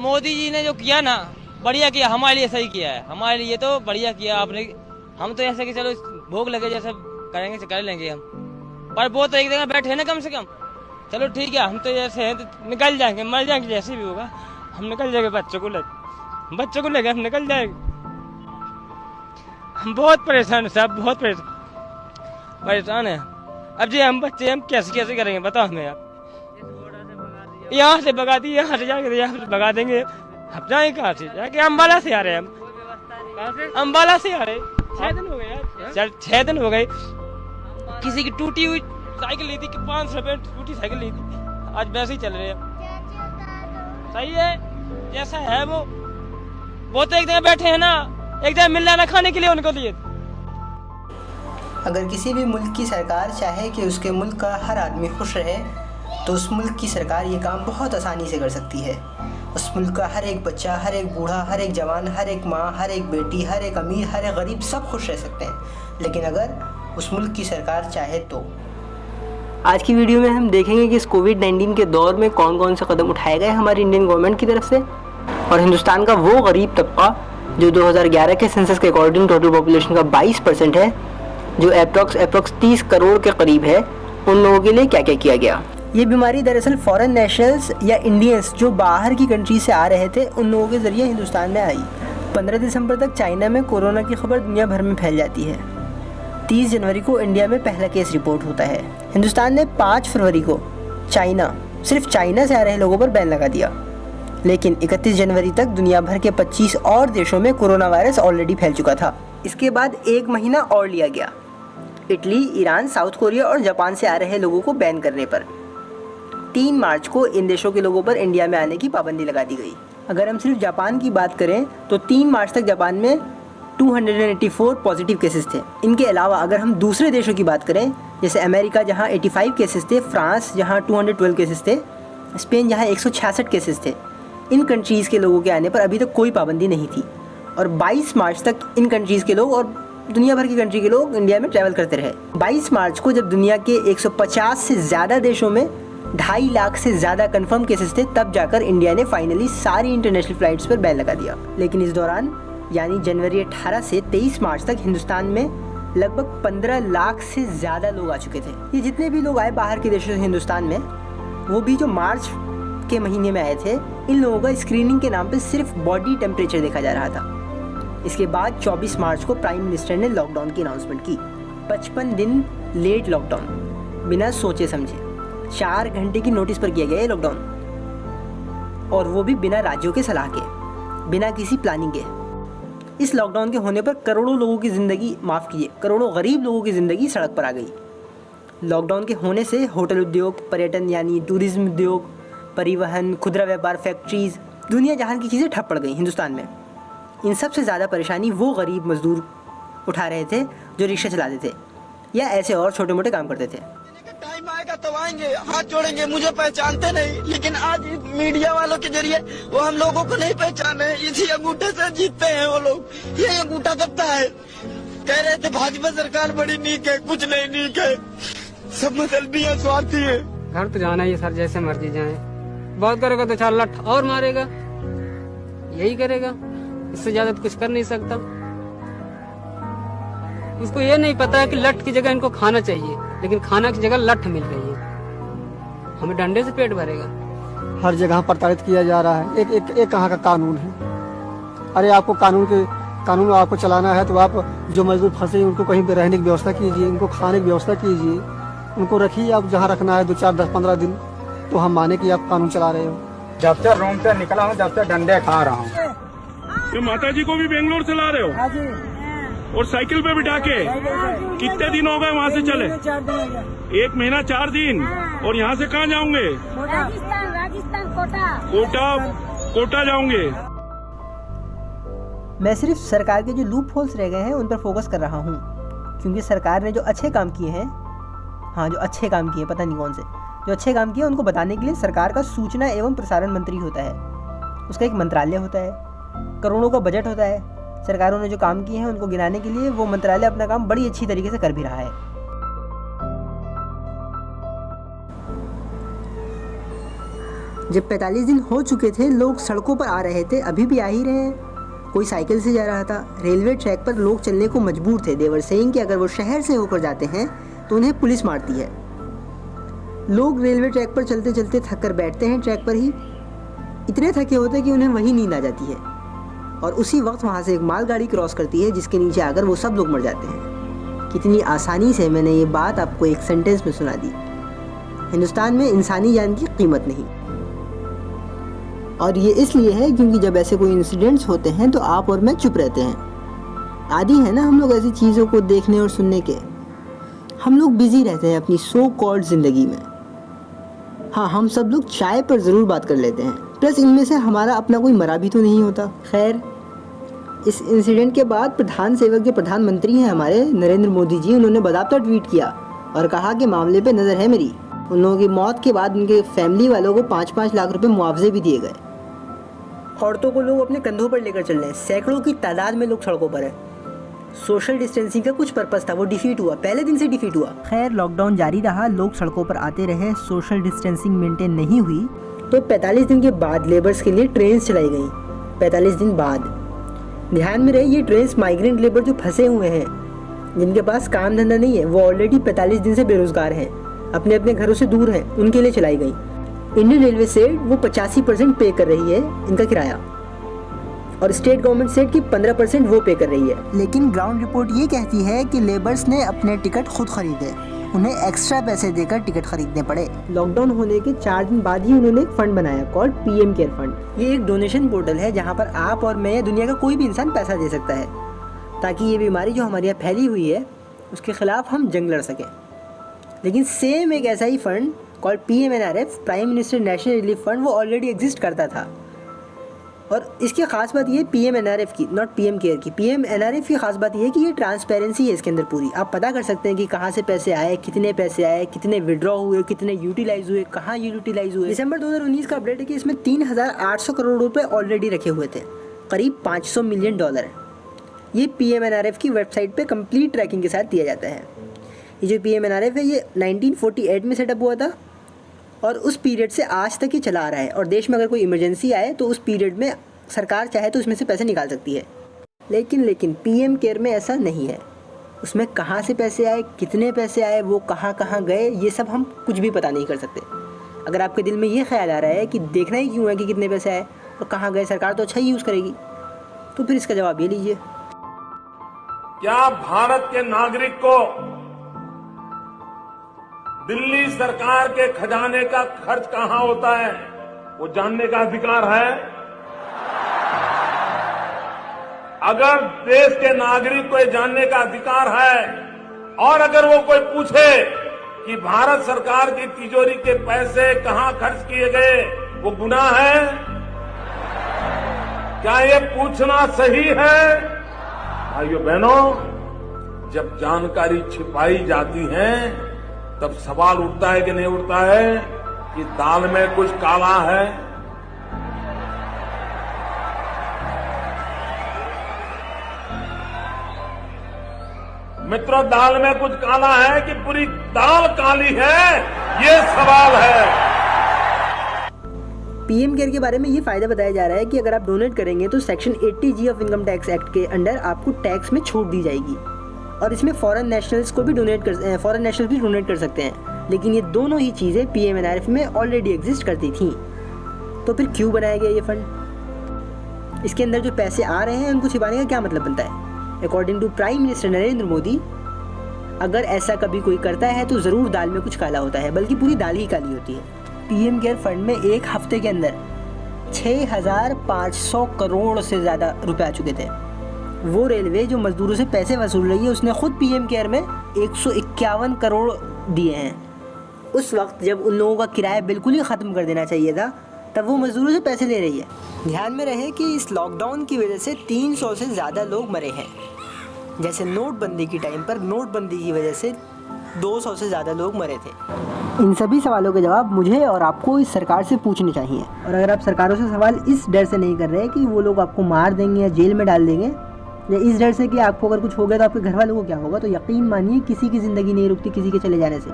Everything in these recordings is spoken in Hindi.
मोदी जी ने जो किया ना, बढ़िया किया, हमारे लिए सही किया है, हमारे लिए तो बढ़िया किया आपने। हम तो ऐसे कि चलो भोग लगे जैसे करेंगे तो कर लेंगे हम, पर वो तो एक जगह बैठे हैं ना कम से कम। चलो ठीक है, हम तो जैसे हैं तो निकल जाएंगे, मर जाएंगे जैसे भी होगा, हम निकल जाएंगे। बच्चों को लेकर हम निकल जाएंगे। हम बहुत परेशान हैं साहब, बहुत परेशान हैं। अब जी हम बच्चे हम कैसे करेंगे बताओ हमें आप। यहाँ से भगा दिए, यहाँ से जाके यहाँ से भगा देंगे। अब जाए कहाँ से, जाके अम्बाला से आ रहे हैं हम, अम्बाला से आ रहे 6 दिन हो गए यार, 6 दिन हो गए। किसी की टूटी हुई साइकिल ली थी कि 500 रुपए टूटी साइकिल ली थी, आज वैसे ही चल रहे हैं। सही है जैसा है वो तो एक जगह बैठे हैं ना, एक जगह मिल रहा ना खाने के लिए उनको लिए। अगर किसी भी मुल्क की सरकार चाहे कि उसके मुल्क का हर आदमी खुश रहे, तो उस मुल्क की सरकार ये काम बहुत आसानी से कर सकती है। उस मुल्क का हर एक बच्चा, हर एक बूढ़ा, हर एक जवान, हर एक माँ, हर एक बेटी, हर एक अमीर, हर एक गरीब सब खुश रह सकते हैं, लेकिन अगर उस मुल्क की सरकार चाहे तो। आज की वीडियो में हम देखेंगे कि इस कोविड-19 के दौर में कौन कौन से कदम उठाए गए हमारी इंडियन गवर्नमेंट की तरफ से, और हिंदुस्तान का वो गरीब तबका जो 2011 के सेंसस के अकॉर्डिंग टोटल पॉपुलेशन का 22% है, जो अप्रॉक्स 30 करोड़ के करीब है, उन लोगों के लिए क्या क्या किया गया। ये बीमारी दरअसल फॉरेन नेशनल्स या इंडियंस जो बाहर की कंट्री से आ रहे थे, उन लोगों के ज़रिए हिंदुस्तान में आई। 15 दिसंबर तक चाइना में कोरोना की खबर दुनिया भर में फैल जाती है। 30 जनवरी को इंडिया में पहला केस रिपोर्ट होता है। हिंदुस्तान ने 5 फरवरी को सिर्फ चाइना से आ रहे लोगों पर बैन लगा दिया, लेकिन 31 जनवरी तक दुनिया भर के 25 और देशों में कोरोना वायरस ऑलरेडी फैल चुका था। इसके बाद 1 महीना और लिया गया इटली, ईरान, साउथ कोरिया और जापान से आ रहे लोगों को बैन करने पर। 3 मार्च को इन देशों के लोगों पर इंडिया में आने की पाबंदी लगा दी गई। अगर हम सिर्फ जापान की बात करें तो 3 मार्च तक जापान में 284 पॉजिटिव केसेस थे। इनके अलावा अगर हम दूसरे देशों की बात करें, जैसे अमेरिका जहां 85 केसेस थे, फ्रांस जहां 212 केसेस थे, स्पेन जहां 166 केसेस थे, इन कंट्रीज़ के लोगों के आने पर अभी तक कोई पाबंदी नहीं थी, और 22 मार्च तक इन कंट्रीज़ के लोग और दुनिया भर की कंट्री के लोग इंडिया में ट्रैवल करते रहे। 22 मार्च को जब दुनिया के 150 से ज़्यादा देशों में 2.5 लाख से ज़्यादा कंफर्म केसेस थे, तब जाकर इंडिया ने फाइनली सारी इंटरनेशनल फ़्लाइट्स पर बैन लगा दिया। लेकिन इस दौरान यानी जनवरी 18 से 23 मार्च तक हिंदुस्तान में लगभग 15 लाख से ज़्यादा लोग आ चुके थे। ये जितने भी लोग आए बाहर के देशों से हिंदुस्तान में, वो भी जो मार्च के महीने में आए थे, इन लोगों का स्क्रीनिंग के नाम पे सिर्फ बॉडी टेम्परेचर देखा जा रहा था। इसके बाद 24 मार्च को प्राइम मिनिस्टर ने लॉकडाउन की अनाउंसमेंट की। 55 दिन लेट लॉकडाउन, बिना सोचे समझे 4 घंटे की नोटिस पर किया गया ये लॉकडाउन, और वो भी बिना राज्यों के सलाह के, बिना किसी प्लानिंग के। इस लॉकडाउन के होने पर करोड़ों लोगों की ज़िंदगी, माफ़ कीजिए, करोड़ों गरीब लोगों की ज़िंदगी सड़क पर आ गई। लॉकडाउन के होने से होटल उद्योग, पर्यटन यानी टूरिज्म उद्योग, परिवहन, खुदरा व्यापार, फैक्ट्रीज़, दुनिया जहान की चीज़ें ठप पड़ गई हिंदुस्तान में। इन सबसे ज़्यादा परेशानी वो गरीब मजदूर उठा रहे थे जो रिक्शा चलाते थे या ऐसे और छोटे मोटे काम करते थे। टाइम आएगा तो आएंगे, हाथ जोड़ेंगे, मुझे पहचानते नहीं, लेकिन आज मीडिया वालों के जरिए वो हम लोगों को नहीं पहचाने, इसी अंगूठे से जीतते हैं वो लोग। ये अंगूठा दबता है। कह रहे थे भाजपा सरकार बड़ी नीक है, कुछ नहीं नीक है, सब मतलबी है, स्वार्थी है। घर तो जाना ही है सर, जैसे मर्जी जाए। बहुत करेगा तो 4 लाख और मारेगा, यही करेगा, इससे ज्यादा तो कुछ कर नहीं सकता। इसको ये नहीं पता है कि लठ की जगह इनको खाना चाहिए, लेकिन खाना की जगह लठ मिल गई है। हमें डंडे से पेट भरेगा। हर जगह प्रताड़ित किया जा रहा है। एक कहाँ का कानून है? अरे आपको कानून आपको चलाना है तो आप जो मजदूर फंसे उनको कहीं पे रहने की व्यवस्था कीजिए, उनको खाने की व्यवस्था कीजिए, उनको रखिए आप जहाँ रखना है 2, 4, 10, 15 दिन, तो हम माने कि आप कानून चला रहे हो। जब से रूम से निकला हूँ, जब से डंडे खा रहा हूँ। ये माता जी को भी बेंगलोर से ला रहे हो? हाँ जी। और साइकिल पे बिठा के? कितने दिन हो गए वहाँ से चले? 1 महीना 4 दिन। और यहाँ से कहाँ जाओगे? राजस्थान कोटा जाओगे? मैं सिर्फ सरकार के जो लूप होल्स रह गए हैं उन पर फोकस कर रहा हूँ, क्योंकि सरकार ने जो अच्छे काम किए हैं, जो अच्छे काम किए, पता नहीं कौन से, जो अच्छे काम किए उनको बताने के लिए सरकार का सूचना एवं प्रसारण मंत्री होता है, उसका एक मंत्रालय होता है, करोड़ों का बजट होता है। सरकारों ने जो काम किए हैं उनको गिनाने के लिए वो मंत्रालय अपना काम बड़ी अच्छी तरीके से कर भी रहा है। जब 45 दिन हो चुके थे, लोग सड़कों पर आ रहे थे, अभी भी आ ही रहे हैं। कोई साइकिल से जा रहा था, रेलवे ट्रैक पर लोग चलने को मजबूर थे। देवर सेइंग कि अगर वो शहर से होकर जाते हैं तो उन्हें पुलिस मारती है। लोग रेलवे ट्रैक पर चलते चलते थक कर बैठते हैं, ट्रैक पर ही इतने थके होते कि उन्हें वही नींद आ जाती है, और उसी वक्त वहाँ से एक मालगाड़ी क्रॉस करती है जिसके नीचे आकर वो सब लोग मर जाते हैं। कितनी आसानी से मैंने ये बात आपको एक सेंटेंस में सुना दी। हिंदुस्तान में इंसानी जान की कीमत नहीं, और ये इसलिए है क्योंकि जब ऐसे कोई इंसिडेंट्स होते हैं तो आप और मैं चुप रहते हैं। आदी है ना हम लोग ऐसी चीज़ों को देखने और सुनने के। हम लोग बिजी रहते हैं अपनी सो कॉल्ड ज़िंदगी में। हाँ, हम सब लोग चाय पर ज़रूर बात कर लेते हैं, प्लस इनमें से हमारा अपना कोई मरा भी तो नहीं होता। खैर, इस इंसिडेंट के बाद प्रधान सेवक जो प्रधानमंत्री हैं हमारे नरेंद्र मोदी जी, उन्होंने बाकायदा ट्वीट किया और कहा कि मामले पे नज़र है मेरी। उन लोगों की मौत के बाद उनके फैमिली वालों को 5-5 लाख रुपए मुआवजे भी दिए गए। औरतों को लोग अपने कंधों पर लेकर चल रहे हैं, सैकड़ों की तादाद में लोग सड़कों पर हैं। सोशल डिस्टेंसिंग का कुछ पर्पस था, वो डिफीट हुआ, पहले दिन से डिफीट हुआ। खैर, लॉकडाउन जारी रहा, लोग सड़कों पर आते रहे, सोशल डिस्टेंसिंग मेंटेन नहीं हुई, तो 45 दिन के बाद लेबर्स के लिए ट्रेन चलाई गई। 45 दिन बाद। ध्यान में रहे, ये ट्रेन माइग्रेंट लेबर जो फंसे हुए हैं, जिनके पास काम धंधा नहीं है, वो ऑलरेडी 45 दिन से बेरोजगार हैं, अपने अपने घरों से दूर हैं, उनके लिए चलाई गई। इंडियन रेलवे से वो 85% पे कर रही है इनका किराया, और स्टेट गवर्नमेंट से की 15% वो पे कर रही है। लेकिन ग्राउंड रिपोर्ट ये कहती है कि लेबर्स ने अपने टिकट खुद खरीदे, उन्हें एक्स्ट्रा पैसे देकर टिकट खरीदने पड़े। लॉकडाउन होने के 4 दिन बाद ही उन्होंने एक फंड बनाया कॉल्ड PM केयर फंड। ये एक डोनेशन पोर्टल है जहाँ पर आप और मैं या दुनिया का कोई भी इंसान पैसा दे सकता है, ताकि ये बीमारी जो हमारे यहाँ फैली हुई है उसके खिलाफ हम जंग लड़ सकें। लेकिन सेम एक ऐसा ही fund called PMNRF, prime minister national relief fund, वो ऑलरेडी एग्जिस्ट करता था। और इसकी ख़ास बात ये PMNRF की, नॉट PM केयर की, PMNRF की ख़ास बात ये है कि ये ट्रांसपेरेंसी है इसके अंदर पूरी। आप पता कर सकते हैं कि कहाँ से पैसे आए, कितने पैसे आए, कितने विड्रॉ हुए, कितने यूटिलाइज हुए, कहाँ यूटिलाइज हुए। दिसंबर 2019 का अपडेट है कि इसमें 3,800 करोड़ रुपए ऑलरेडी रखे हुए थे, करीब $500 मिलियन। ये PMNRF की वेबसाइट पर कंप्लीट ट्रैकिंग के साथ दिया जाता है। ये जो PMNRF है ये 1948 में सेटअप हुआ था, और उस पीरियड से आज तक ये चला आ रहा है। और देश में अगर कोई इमरजेंसी आए तो उस पीरियड में सरकार चाहे तो उसमें से पैसे निकाल सकती है। लेकिन PM केयर में ऐसा नहीं है। उसमें कहाँ से पैसे आए, कितने पैसे आए, वो कहाँ कहाँ गए, ये सब हम कुछ भी पता नहीं कर सकते। अगर आपके दिल में ये ख्याल आ रहा है कि देखना ही क्यों है कि कितने पैसे आए और कहाँ गए, सरकार तो अच्छा ही यूज़ करेगी, तो फिर इसका जवाब ये लीजिए। क्या भारत के नागरिक को दिल्ली सरकार के खजाने का खर्च कहां होता है वो जानने का अधिकार है? अगर देश के नागरिक को ये जानने का अधिकार है, और अगर वो कोई पूछे कि भारत सरकार की तिजोरी के पैसे कहां खर्च किए गए, वो गुनाह है? क्या ये पूछना सही है? भाइयों बहनों, जब जानकारी छिपाई जाती है तब सवाल उठता है कि नहीं उठता है कि दाल में कुछ काला है? मित्रों, दाल में कुछ काला है कि पूरी दाल काली है, ये सवाल है। PM केयर के बारे में ये फायदा बताया जा रहा है कि अगर आप डोनेट करेंगे तो section 80G of income tax act के अंडर आपको टैक्स में छूट दी जाएगी, और इसमें फॉरेन नेशनल्स भी डोनेट कर सकते हैं। लेकिन ये दोनों ही चीज़ें PMNRF में ऑलरेडी एग्जिस्ट करती थी, तो फिर क्यों बनाया गया ये फंड? इसके अंदर जो पैसे आ रहे हैं उनको छिपाने का क्या मतलब बनता है? According to prime minister Narendra Modi, अगर ऐसा कभी कोई करता है तो ज़रूर दाल में कुछ काला होता है, बल्कि पूरी दाल ही काली होती है। PM केयर फंड में एक हफ्ते के अंदर 6,500 करोड़ से ज़्यादा रुपए आ चुके थे। वो रेलवे जो मजदूरों से पैसे वसूल रही है उसने खुद PM केयर में 151 करोड़ दिए हैं। उस वक्त जब उन लोगों का किराया बिल्कुल ही ख़त्म कर देना चाहिए था, तब वो मजदूरों से पैसे ले रही है। ध्यान में रहे कि इस लॉकडाउन की वजह से 300 से ज़्यादा लोग मरे हैं। जैसे नोटबंदी की टाइम पर नोटबंदी की वजह से 200 से ज़्यादा लोग मरे थे। इन सभी सवालों के जवाब मुझे और आपको इस सरकार से पूछने चाहिए। और अगर आप सरकारों से सवाल इस डर से नहीं कर रहे कि वो लोग आपको मार देंगे या जेल में डाल देंगे, या इस डर से कि आपको अगर कुछ हो गया तो आपके घर वालों को क्या होगा, तो यकीन मानिए किसी की ज़िंदगी नहीं रुकती किसी के चले जाने से।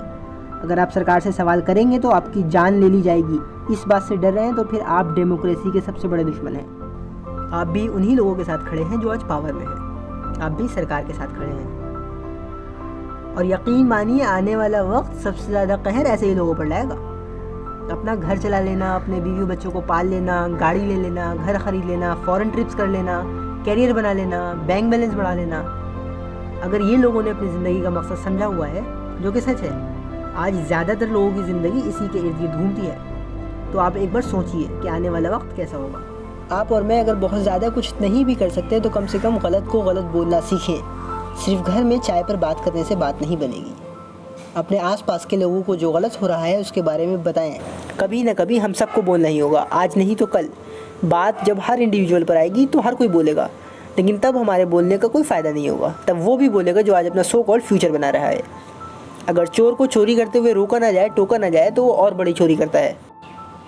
अगर आप सरकार से सवाल करेंगे तो आपकी जान ले ली जाएगी। इस बात से डर रहे हैं तो फिर आप डेमोक्रेसी के सबसे बड़े दुश्मन हैं। आप भी उन्हीं लोगों के साथ खड़े हैं जो आज पावर में हैं। आप भी सरकार के साथ खड़े हैं और यकीन मानिए आने वाला वक्त सबसे ज़्यादा कहर ऐसे ही लोगों पर लाएगा। अपना घर चला लेना, अपने बीवी बच्चों को पाल लेना, गाड़ी ले लेना, घर खरीद लेना, फॉरेन ट्रिप्स कर लेना, कैरियर बना लेना, बैंक बैलेंस बढ़ा लेना। अगर ये लोगों ने अपनी ज़िंदगी का मकसद समझा हुआ है, जो कि सच है, आज ज़्यादातर लोगों की ज़िंदगी इसी के इर्द गिर्द घूमती है, तो आप एक बार सोचिए कि आने वाला वक्त कैसा होगा। आप और मैं अगर बहुत ज़्यादा कुछ नहीं भी कर सकते तो कम से कम गलत को गलत बोलना सीखें। सिर्फ घर में चाय पर बात करने से बात नहीं बनेगी। अपने आसपास के लोगों को जो गलत हो रहा है उसके बारे में बताएं। कभी ना कभी हम सबको बोलना ही होगा, आज नहीं तो कल। बात जब हर इंडिविजुअल पर आएगी तो हर कोई बोलेगा, लेकिन तब हमारे बोलने का कोई फ़ायदा नहीं होगा। तब वो भी बोलेगा जो आज अपना सो कॉल्ड फ्यूचर बना रहा है। अगर चोर को चोरी करते हुए रोका ना जाए, टोका ना जाए, तो वो और बड़ी चोरी करता है।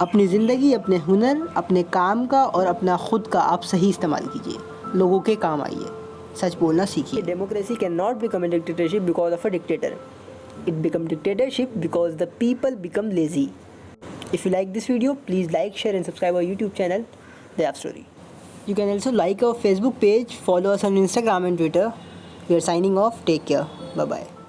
अपनी ज़िंदगी, अपने हुनर, अपने काम का और अपना खुद का आप सही इस्तेमाल कीजिए। लोगों के काम आइए, सच बोलना सीखिए। Democracy can not become a dictatorship because of a dictator. It become dictatorship because the people become lazy. If you like this video, please like, share and subscribe our YouTube channel, The App Story. You can also like our Facebook page, follow us on Instagram and Twitter. We are signing off. Take care. Bye-bye.